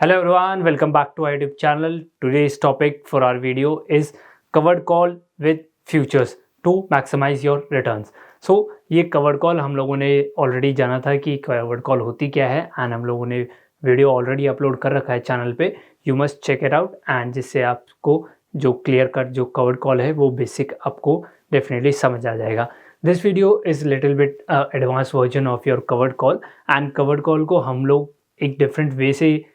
Hello everyone, welcome back to our YouTube channel. Today's topic for our video is covered call with futures to maximize your returns. So ये covered call हम लोगों ने already जाना था कि covered call होती क्या है एंड हम लोगों ने वीडियो ऑलरेडी अपलोड कर रखा है चैनल पे. You must check it out and जिससे आपको जो क्लियर कट जो covered call है वो बेसिक आपको डेफिनेटली समझ आ जाएगा. This video is little bit advance version of your covered call and covered call को हम लोग एक डिफरेंट वे से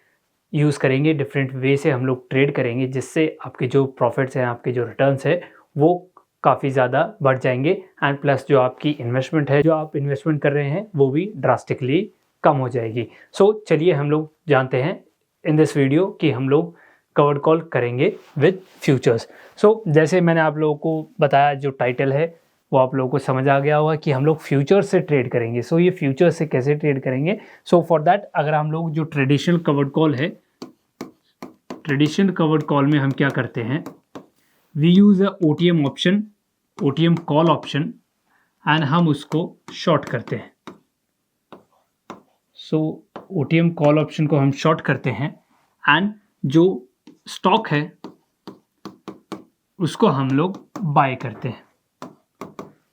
यूज़ करेंगे, डिफरेंट वे से हम लोग ट्रेड करेंगे जिससे आपके जो प्रॉफिट्स हैं, आपके जो रिटर्न्स है वो काफ़ी ज़्यादा बढ़ जाएंगे एंड प्लस जो आपकी इन्वेस्टमेंट है, जो आप इन्वेस्टमेंट कर रहे हैं वो भी ड्रास्टिकली कम हो जाएगी. सो चलिए हम लोग जानते हैं इन दिस वीडियो कि हम लोग कवर्ड कॉल करेंगे विद फ्यूचर्स. सो जैसे मैंने आप लोगों को बताया, जो टाइटल है वो आप लोगों को समझ आ गया होगा कि हम लोग फ्यूचर्स से ट्रेड करेंगे. सो ये फ्यूचर्स से कैसे ट्रेड करेंगे? सो फॉर दैट अगर हम लोग जो ट्रेडिशनल कवर्ड कॉल है, ट्रेडिशनल कवर्ड कॉल में हम क्या करते हैं, we use a OTM option, OTM call option and हम उसको शॉर्ट करते हैं. सो OTM कॉल ऑप्शन को हम शॉर्ट करते हैं एंड जो स्टॉक है उसको हम लोग बाय करते हैं.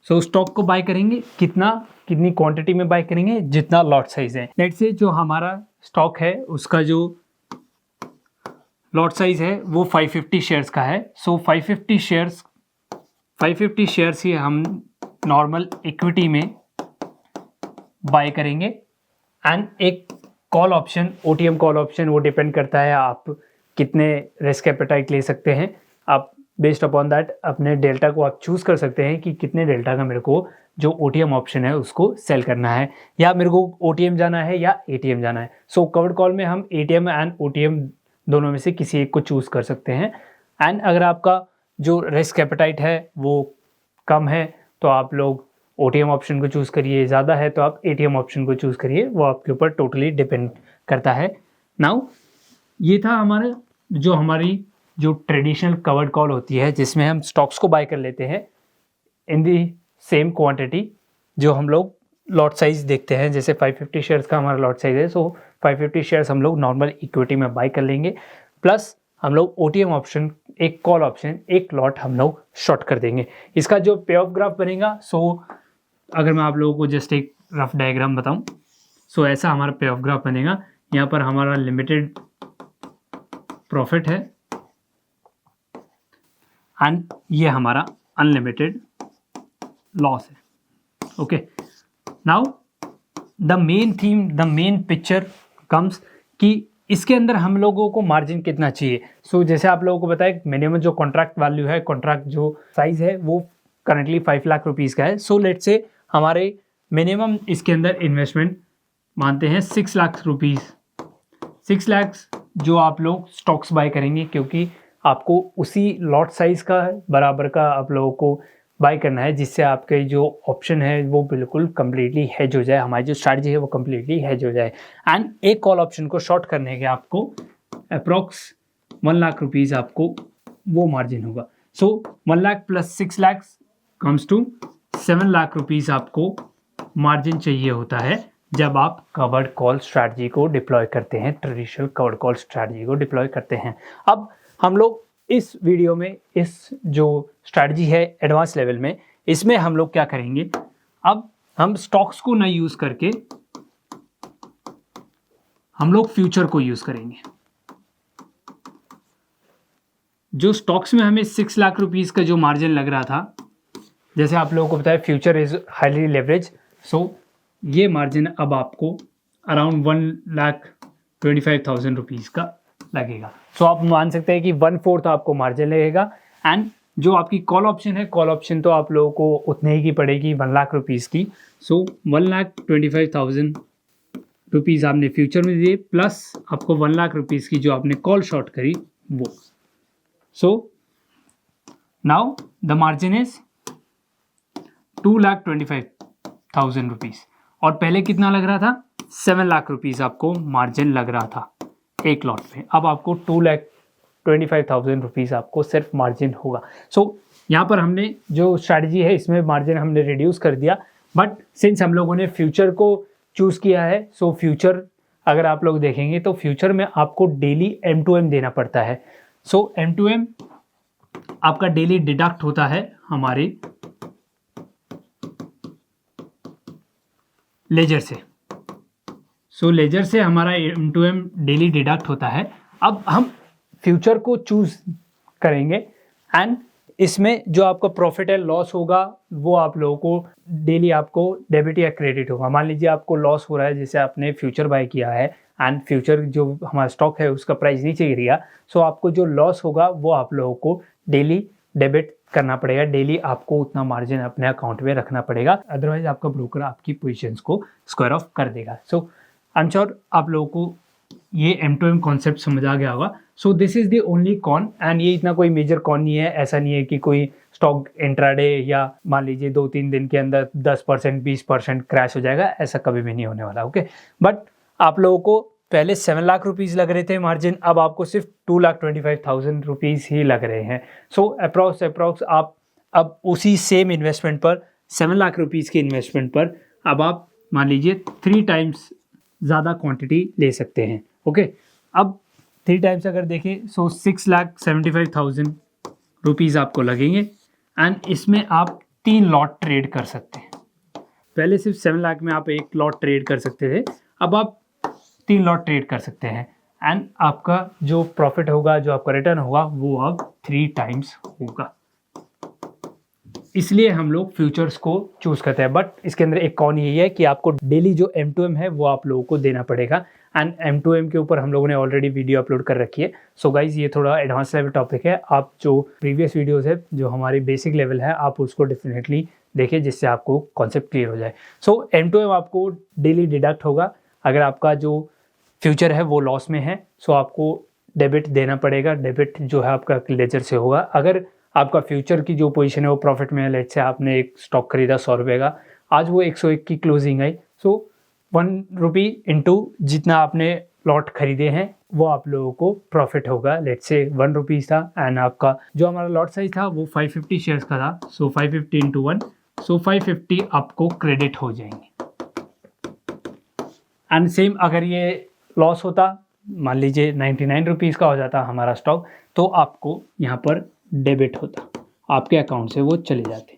सो स्टॉक को बाय करेंगे, कितनी क्वांटिटी में बाय करेंगे, जितना लॉट साइज है. लेट्स से जो हमारा स्टॉक है उसका जो लॉट साइज है वो 550 शेयर्स का है. सो 550 शेयर्स ही हम नॉर्मल इक्विटी में बाय करेंगे एंड एक call option, OTM call option, वो डिपेंड करता है आप कितने रिस्क एपेटाइट ले सकते हैं. आप बेस्ड अपॉन दैट अपने डेल्टा को आप चूज़ कर सकते हैं कि कितने डेल्टा का मेरे को जो OTM ऑप्शन है उसको सेल करना है, या मेरे को OTM जाना है या ATM जाना है. सो कवर्ड कॉल में हम ATM एंड OTM दोनों में से किसी एक को चूज़ कर सकते हैं. एंड अगर आपका जो रिस्क एपेटाइट है वो कम है तो आप लोग OTM ऑप्शन को चूज़ करिए, ज़्यादा है तो आप ATM ऑप्शन को चूज़ करिए, वो आपके ऊपर टोटली डिपेंड करता है. नाउ ये था हमारी जो ट्रेडिशनल कवर्ड कॉल होती है जिसमें हम स्टॉक्स को बाय कर लेते हैं इन दी सेम क्वांटिटी. जो हम लोग लॉट साइज देखते हैं, जैसे 550 शेयर्स का हमारा लॉट साइज है, सो 550 शेयर्स हम लोग नॉर्मल इक्विटी में बाय कर लेंगे, प्लस हम लोग OTM ऑप्शन, एक कॉल ऑप्शन, एक लॉट हम लोग शॉर्ट कर देंगे. इसका जो पे ऑफ ग्राफ बनेगा, सो अगर मैं आप लोगों को जस्ट एक रफ डायग्राम बताऊं, सो ऐसा हमारा पे ऑफ ग्राफ बनेगा. यहाँ पर हमारा लिमिटेड प्रॉफिट है एंड ये हमारा अनलिमिटेड लॉस है. Okay, now the main theme, the main picture comes कि इसके अंदर हम लोगों को मार्जिन कितना चाहिए. सो जैसे आप लोगों को बताया, मिनिमम जो कॉन्ट्रैक्ट वैल्यू है, कॉन्ट्रैक्ट जो साइज है वो करंटली 5 लाख रुपीज़ का है. सो लेट्स से हमारे मिनिमम इसके अंदर इन्वेस्टमेंट मानते हैं 6 लाख रुपीज़. 6 लाख जो आप लोग स्टॉक्स बाय करेंगे, क्योंकि आपको उसी लॉट साइज का बराबर का आप लोगों को बाय करना है जिससे आपके जो ऑप्शन है वो बिल्कुल कम्प्लीटली हेज हो जाए, हमारी जो स्ट्रैटेजी है वो कम्प्लीटली हेज हो जाए. एंड एक कॉल ऑप्शन को शॉर्ट करने के आपको अप्रॉक्स 1 लाख रुपीज़ आपको वो मार्जिन होगा. So 1 lakh plus 6 lakh comes to 7 lakh rupees आपको मार्जिन चाहिए होता है जब आप कवर्ड कॉल स्ट्रैटेजी को डिप्लॉय करते हैं, ट्रेडिशनल कवर्ड कॉल स्ट्रैटेजी को डिप्लॉय करते हैं. अब हम लोग इस वीडियो में इस जो स्ट्रैटेजी है एडवांस लेवल में, इसमें हम लोग क्या करेंगे, अब हम स्टॉक्स को ना यूज़ करके हम लोग फ्यूचर को यूज़ करेंगे. जो स्टॉक्स में हमें 6 लाख रुपीज़ का जो मार्जिन लग रहा था, जैसे आप लोगों को बताया फ्यूचर इज़ हाईली लेवरेज, सो ये मार्जिन अब आपको अराउंड 1,25,000 रुपीज़ का लगेगा. सो आप मान सकते हैं कि 1/4 आपको मार्जिन लगेगा. एंड जो आपकी कॉल ऑप्शन है, कॉल ऑप्शन तो आप लोगों को उतने ही की पड़ेगी, 1 लाख रुपीज़ की. सो 1,25,000 रुपीज़ आपने फ्यूचर में दिए, प्लस आपको 1 लाख रुपीज़ की जो आपने कॉल शॉर्ट करी वो. So now the margin is 2,25,000 rupees. और पहले कितना लग रहा था? 7 लाख रुपीज़ आपको मार्जिन लग रहा था एक लॉट में. अब आपको 2,25,000 रुपीज़ आपको सिर्फ मार्जिन होगा. सो यहाँ पर हमने जो स्ट्रैटेजी है इसमें मार्जिन हमने रिड्यूस कर दिया, बट सिंस हम लोगों ने फ्यूचर को चूज़ किया है, सो फ्यूचर अगर आप लोग देखेंगे तो फ्यूचर में आपको डेली M2M देना पड़ता है। सो M2M आपका डेली डिडक्ट होता है हमारे लेजर से। सो लेजर से हमारा M2M डेली डिडक्ट होता है। अब हम फ्यूचर को चूज करेंगे एंड इसमें जो आपका प्रॉफिट है लॉस होगा वो आप लोगों को डेली आपको डेबिट या क्रेडिट होगा। मान लीजिए आपको लॉस हो रहा है, जैसे आपने फ्यूचर बाय किया है एंड फ्यूचर जो हमारा स्टॉक है उसका प्राइस नीचे गिर गया, सो आपको जो लॉस होगा वो आप लोगों को डेली डेबिट करना पड़ेगा। डेली आपको उतना मार्जिन अपने अकाउंट में रखना पड़ेगा, अदरवाइज आपका ब्रोकर आपकी पोजीशंस को स्क्वायर ऑफ कर देगा। सो आई एम श्योर आप लोगों को ये M2M कॉन्सेप्ट समझ आ गया होगा। So this is the only con, and ये इतना कोई मेजर कॉन नहीं है। ऐसा नहीं है कि कोई स्टॉक इंट्राडे या मान लीजिए 2-3 दिन के अंदर 10% 20% क्रैश हो जाएगा, ऐसा कभी भी नहीं होने वाला। ओके, बट आप लोगों को पहले 7 लाख रुपीज़ लग रहे थे मार्जिन, अब आपको सिर्फ 2,25,000 रुपीज़ ही लग रहे हैं। सो अप्रॉक्स आप अब उसी सेम इन्वेस्टमेंट पर 7 लाख रुपीज़ की इन्वेस्टमेंट पर अब आप मान लीजिए 3 टाइम्स ज़्यादा क्वांटिटी ले सकते हैं। ओके, अब 3 टाइम्स अगर देखें सो 6,75,000 रुपीज़ आपको लगेंगे एंड इसमें आप 3 लॉट ट्रेड कर सकते हैं। पहले सिर्फ 7 लाख में आप 1 लॉट ट्रेड कर सकते थे, अब आप 3 लॉट ट्रेड कर सकते हैं एंड आपका जो प्रॉफिट होगा, जो आपका रिटर्न होगा वो अब 3 टाइम्स होगा। इसलिए हम लोग फ्यूचर्स को चूज करते हैं। बट इसके अंदर एक कॉन यही है कि आपको डेली जो M2M है वो आप लोगों को देना पड़ेगा एंड M2M के ऊपर हम लोगों ने ऑलरेडी वीडियो अपलोड कर रखी है। सो गाइज ये थोड़ा एडवांस लेवल टॉपिक है, आप जो प्रीवियस वीडियोस है जो हमारी बेसिक लेवल है आप उसको डेफिनेटली देखें जिससे आपको कॉन्सेप्ट क्लियर हो जाए। सो M2M आपको डेली डिडक्ट होगा। अगर आपका जो फ्यूचर है वो लॉस में है सो आपको डेबिट देना पड़ेगा। डेबिट जो है आपका लेजर से होगा। अगर आपका फ्यूचर की जो पोजीशन है वो प्रॉफिट में है, लेट्स से आपने एक स्टॉक खरीदा 100 रुपये का, आज वो 101 की क्लोजिंग आई, सो 1 रुपी इंटू जितना आपने लॉट खरीदे हैं वो आप लोगों को प्रॉफिट होगा। लेट्स से 1 रुपीज़ था एंड आपका जो हमारा लॉट साइज था वो 550 शेयर्स का था, सो 550 इंटू 1, सो 550 आपको क्रेडिट हो जाएंगे। एंड सेम अगर ये लॉस होता, मान लीजिए 99 रुपीज़ का हो जाता हमारा स्टॉक, तो आपको यहाँ पर डेबिट होता, आपके अकाउंट से वो चले जाते।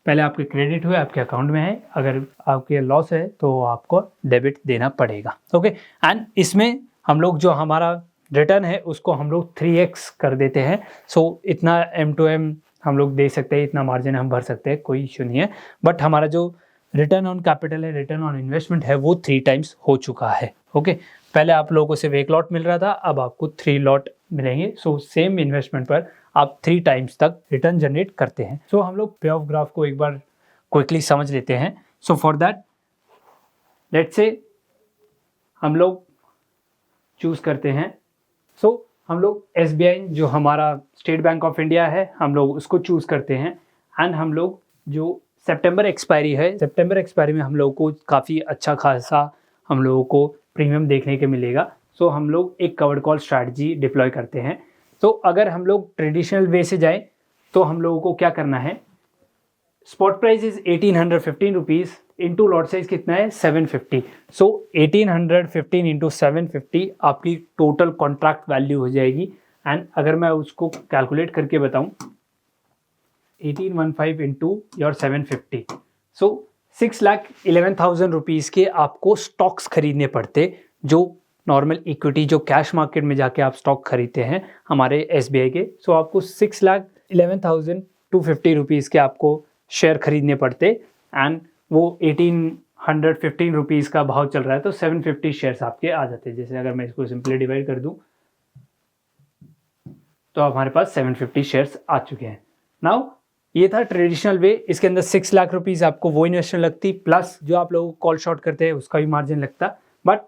पहले आपके क्रेडिट हुए, आपके अकाउंट में है, अगर आपके लॉस है तो आपको डेबिट देना पड़ेगा। ओके, एंड इसमें हम लोग जो हमारा रिटर्न है उसको हम लोग 3x कर देते हैं। सो इतना M2M हम लोग दे सकते हैं, इतना मार्जिन हम भर सकते हैं, कोई इशू नहीं है। बट हमारा जो रिटर्न ऑन कैपिटल है, रिटर्न ऑन इन्वेस्टमेंट है, वो 3 टाइम्स हो चुका है। ओके, पहले आप लोगों को सिर्फ 1 लॉट मिल रहा था, अब आपको 3 लॉट मिलेंगे। सो सेम इन्वेस्टमेंट पर आप 3 टाइम्स तक रिटर्न जनरेट करते हैं। सो हम लोग पे ऑफ ग्राफ को एक बार क्विकली समझ लेते हैं। So for that let's say हम लोग चूज करते हैं, सो हम लोग SBI जो हमारा स्टेट बैंक ऑफ इंडिया है हम लोग उसको चूज करते हैं एंड हम लोग जो सितंबर एक्सपायरी है, सितंबर एक्सपायरी में हम लोग को काफ़ी अच्छा खासा हम लोगों को प्रीमियम देखने के मिलेगा। सो हम लोग एक कवर्ड कॉल स्ट्रैटेजी डिप्लॉय करते हैं। तो अगर हम लोग ट्रेडिशनल वे से जाएं तो हम लोगों को क्या करना है, spot price is 1815 rupees, into lot size कितना है 750। सो 1815 इंटू 750 आपकी टोटल कॉन्ट्रैक्ट वैल्यू हो जाएगी। एंड अगर मैं उसको कैलकुलेट करके बताऊं 1815 इंटू योर 750, सो 6,11,000 रुपीज़ के आपको स्टॉक्स खरीदने पड़ते, जो नॉर्मल इक्विटी जो कैश मार्केट में जाके आप स्टॉक खरीदते हैं हमारे SBI के। सो आपको 6,11,250 रुपीज़ के आपको शेयर खरीदने पड़ते एंड वो 1815 रुपीज़ का भाव चल रहा है तो 750 शेयर्स आपके आ जाते हैं। जैसे अगर मैं इसको सिंपली डिवाइड कर दूं तो हमारे पास 750 शेयर्स आ चुके हैं। नाउ ये था ट्रेडिशनल वे, इसके अंदर 6 लाख रुपीज़ आपको वो इन्वेस्टमेंट लगती, प्लस जो आप लोग कॉल शॉर्ट करते हैं उसका भी मार्जिन लगता। बट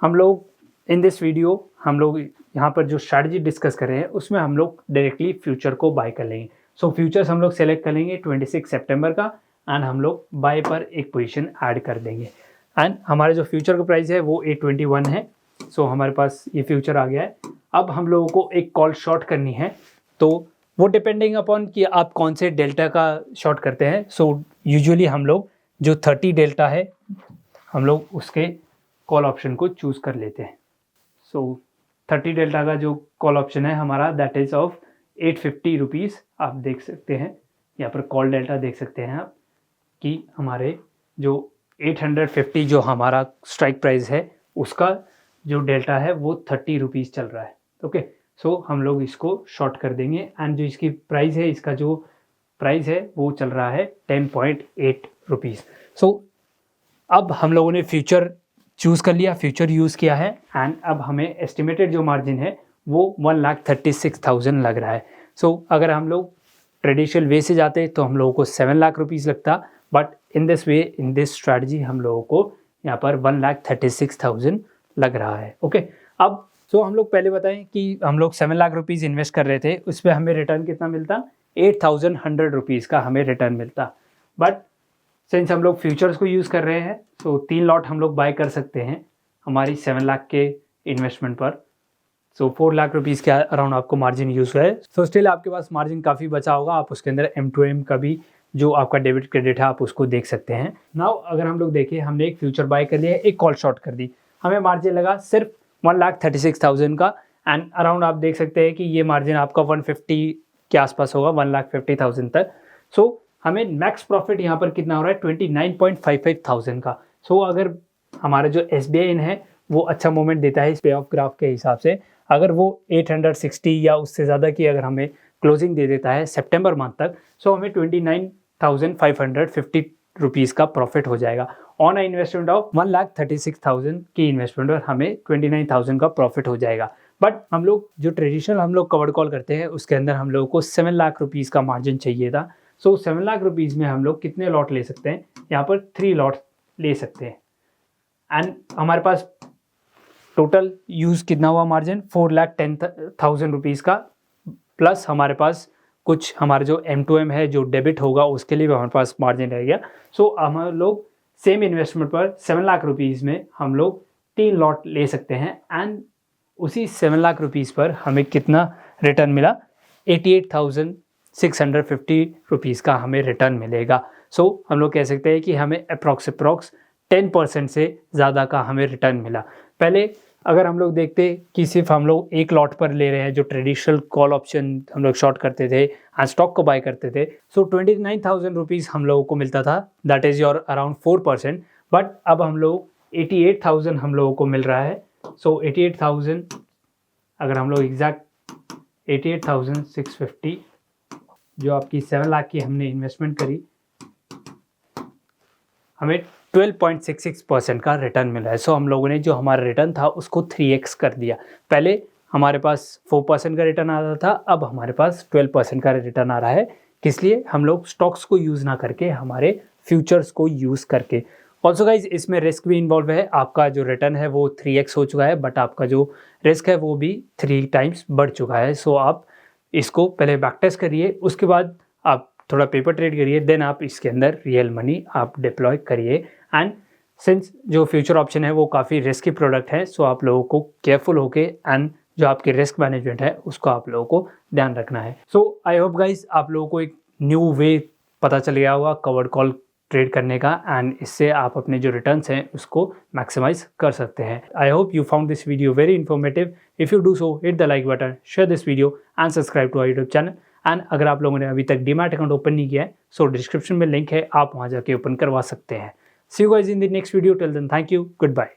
हम लोग इन दिस वीडियो हम लोग यहाँ पर जो स्ट्रैटेजी डिस्कस कर रहे हैं उसमें हम लोग डायरेक्टली फ्यूचर को बाय कर लेंगे। सो फ्यूचर्स हम लोग सेलेक्ट कर लेंगे 26 सितंबर का एंड हम लोग बाय पर एक पोजीशन ऐड कर देंगे एंड हमारे जो फ्यूचर का प्राइस है वो 821 है। सो हमारे पास ये फ्यूचर आ गया है। अब हम लोगों को एक कॉल शॉर्ट करनी है, तो वो डिपेंडिंग अपॉन कि आप कौन से डेल्टा का शॉर्ट करते हैं। सो यूजुअली हम लोग जो 30 डेल्टा है हम लोग उसके कॉल ऑप्शन को चूज़ कर लेते हैं। सो 30 डेल्टा का जो कॉल ऑप्शन है हमारा दैट इज़ ऑफ 850 रुपीज़। आप देख सकते हैं यहाँ पर कॉल डेल्टा देख सकते हैं आप कि हमारे जो 850 जो हमारा स्ट्राइक प्राइस है उसका जो डेल्टा है वो 30 रुपीज़ चल रहा है। ओके, सो हम लोग इसको शॉर्ट कर देंगे एंड जो इसकी प्राइस है, इसका जो प्राइस है वो चल रहा है 10.8 रुपीज़। सो अब हम लोगों ने फ्यूचर चूज़ कर लिया, फ्यूचर यूज़ किया है एंड अब हमें एस्टिमेटेड जो मार्जिन है वो 1,36,000 लग रहा है। सो अगर हम लोग ट्रेडिशनल वे से जाते तो हम लोगों को 7 लाख रुपीज़ लगता, but in this way, in this strategy हम लोगों को यहाँ पर 1,36,000 लग रहा है। ओके, अब हम लोग पहले बताएं कि हम लोग 7 लाख रुपीज़ इन्वेस्ट कर रहे थे, उस पर हमें रिटर्न कितना मिलता, 8,100 रुपीज़ का हमें रिटर्न मिलता। बट सिंस हम लोग फ्यूचर्स को यूज़ कर रहे हैं सो 3 लॉट हम लोग बाय कर सकते हैं हमारी 7 लाख के इन्वेस्टमेंट पर। सो 4 लाख रुपीज़ के अराउंड आपको मार्जिन यूज़ हुआ है। सो स्टिल आपके पास मार्जिन काफ़ी बचा होगा, आप उसके अंदर M2M का भी जो आपका डेबिट क्रेडिट है आप उसको देख सकते हैं। नाउ अगर हम लोग देखें, हमने एक फ्यूचर बाय कर लिया, एक कॉल शॉर्ट कर दी, हमें मार्जिन लगा सिर्फ 1,36,000 का एंड अराउंड आप देख सकते हैं कि ये मार्जिन आपका 150 के आसपास होगा, 1,50,000 तक। सो हमें मैक्स प्रॉफिट यहाँ पर कितना हो रहा है, 29.55,000 का। सो अगर हमारा जो SBI है वो अच्छा मोमेंट देता है इस पे ऑफ ग्राफ के हिसाब से, अगर वो 860 या उससे ज़्यादा की अगर हमें क्लोजिंग दे देता है सितंबर मंथ तक, सो हमें 29,550 रुपीज़ का प्रॉफिट हो जाएगा। ऑन इन्वेस्टमेंट ऑफ 1,36,000 की इन्वेस्टमेंट पर हमें 29,000 का प्रॉफिट हो जाएगा। बट हम लोग जो ट्रेडिशनल हम लोग कवर्ड कॉल करते हैं उसके अंदर हम लोगों को 7 लाख रुपीज़ का मार्जिन चाहिए था। सो 7 लाख रुपीज़ में हम लोग कितने लॉट ले सकते हैं, यहाँ पर 3 लॉट ले सकते हैं एंड हमारे पास टोटल यूज़ कितना हुआ मार्जिन, 4,10,000 रुपीज़ का, प्लस हमारे पास कुछ हमारा जो M2M है जो डेबिट होगा उसके लिए भी हमारे पास मार्जिन रह गया। सो हम लोग सेम इन्वेस्टमेंट पर 7 लाख रुपीज़ में हम लोग 3 लॉट ले सकते हैं एंड उसी 7 लाख रुपीज़ पर हमें कितना रिटर्न मिला, 88,650 रुपीज़ का हमें रिटर्न मिलेगा। सो हम लोग कह सकते हैं कि हमें अप्रॉक्स 10% से ज़्यादा का हमें रिटर्न मिला। पहले अगर हम लोग देखते कि सिर्फ हम लोग एक लॉट पर ले रहे हैं, जो ट्रेडिशनल कॉल ऑप्शन हम लोग शॉर्ट करते थे एंड स्टॉक को बाय करते थे, सो 29,000 रुपीज़ हम लोगों को मिलता था, that is your around 4%। But अब हम लोग 88,000 हम लोगों को मिल रहा है। सो 88,000 अगर हम लोग एग्जैक्ट 88,650 जो आपकी 7 लाख की हमने इन्वेस्टमेंट करी, हमें 12.66% का रिटर्न मिला है। सो हम लोगों ने जो हमारा रिटर्न था उसको 3x कर दिया। पहले हमारे पास 4% का रिटर्न आ रहा था, अब हमारे पास 12% का रिटर्न आ रहा है। किस लिए, हम लोग स्टॉक्स को यूज़ ना करके हमारे फ्यूचर्स को यूज़ करके। ऑल्सो गाइज इसमें रिस्क भी इन्वॉल्व है, आपका जो रिटर्न है वो 3x हो चुका है, बट आपका जो रिस्क है वो भी 3 टाइम्स बढ़ चुका है। सो आप इसको पहले बैक टेस्ट करिए, उसके बाद आप थोड़ा पेपर ट्रेड करिए, देन आप इसके अंदर रियल मनी आप डिप्लॉय करिए। एंड सिंस जो फ्यूचर ऑप्शन है वो काफ़ी रिस्की प्रोडक्ट है, सो आप लोगों को केयरफुल होके एंड जो आपकी रिस्क मैनेजमेंट है उसको आप लोगों को ध्यान रखना है। सो आई होप गाइज आप लोगों को एक न्यू वे पता चल गया होगा कवर्ड कॉल ट्रेड करने का एंड इससे आप अपने जो रिटर्न्स हैं उसको मैक्सिमाइज कर सकते हैं। I hope you found this video very informative. If you do so hit the like button, share this video and subscribe to our YouTube channel. And अगर आप लोगों ने अभी तक डीमैट अकाउंट ओपन नहीं किया है सो डिस्क्रिप्शन में लिंक है, आप वहाँ जाके ओपन करवा सकते हैं। See you guys in the next video, till then thank you, good bye.